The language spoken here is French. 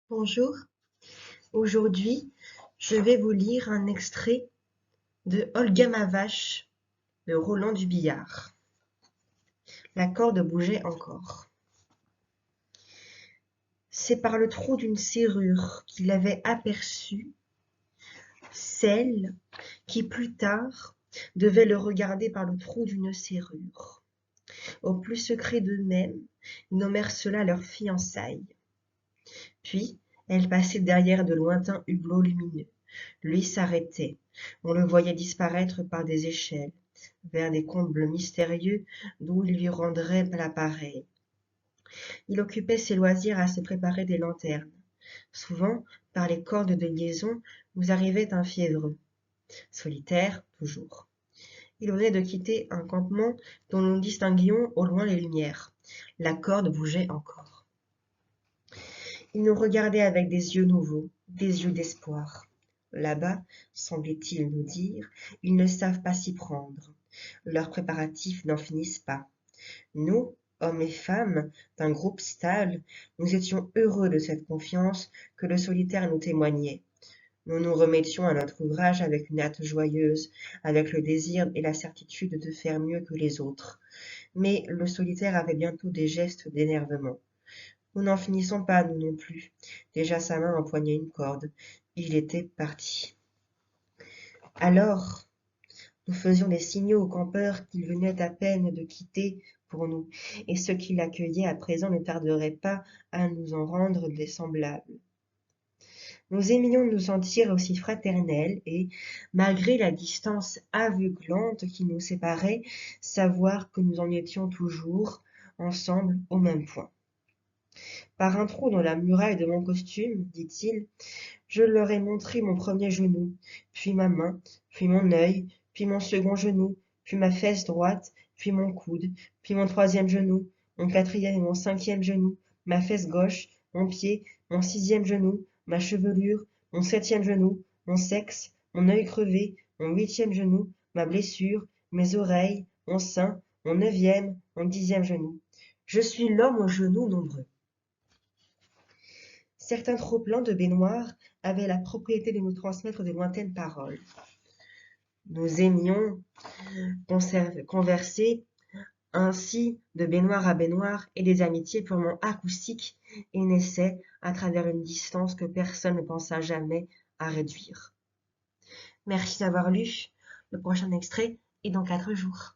Bonjour, aujourd'hui je vais vous lire un extrait de Olga ma vache de Roland Dubillard. La corde bougeait encore. C'est par le trou d'une serrure qu'il avait aperçu celle qui plus tard devait le regarder par le trou d'une serrure. Au plus secret d'eux-mêmes, ils nommèrent cela leur fiançailles. Puis, elle passait derrière de lointains hublots lumineux. Lui s'arrêtait. On le voyait disparaître par des échelles, vers des combles mystérieux d'où il lui rendrait l'appareil. Il occupait ses loisirs à se préparer des lanternes. Souvent, par les cordes de liaison, vous arrivait un fiévreux. Solitaire, toujours. Il venait de quitter un campement dont nous distinguions au loin les lumières. La corde bougeait encore. Il nous regardait avec des yeux nouveaux, des yeux d'espoir. Là-bas, semblait-il nous dire, ils ne savent pas s'y prendre. Leurs préparatifs n'en finissent pas. Nous, hommes et femmes, d'un groupe stable, nous étions heureux de cette confiance que le solitaire nous témoignait. Nous nous remettions à notre ouvrage avec une hâte joyeuse, avec le désir et la certitude de faire mieux que les autres. Mais le solitaire avait bientôt des gestes d'énervement. Nous n'en finissons pas, nous non plus. Déjà sa main empoignait une corde. Il était parti. Alors, nous faisions des signaux au campeur qu'il venait à peine de quitter pour nous, et ceux qui l'accueillaient à présent ne tarderaient pas à nous en rendre des semblables. Nous aimions nous sentir aussi fraternels et, malgré la distance aveuglante qui nous séparait, savoir que nous en étions toujours ensemble au même point. Par un trou dans la muraille de mon costume, dit-il, je leur ai montré mon premier genou, puis ma main, puis mon œil, puis mon second genou, puis ma fesse droite, puis mon coude, puis mon troisième genou, mon quatrième et mon cinquième genou, ma fesse gauche, mon pied, mon sixième genou, ma chevelure, mon septième genou, mon sexe, mon œil crevé, mon huitième genou, ma blessure, mes oreilles, mon sein, mon neuvième, mon dixième genou. Je suis l'homme aux genoux nombreux. Certains trop-pleins de baignoires avaient la propriété de nous transmettre de lointaines paroles. Nous aimions converser ainsi de baignoire à baignoire et des amitiés purement acoustiques et naissaient à travers une distance que personne ne pensa jamais à réduire. Merci d'avoir lu. Le prochain extrait est dans 4 jours.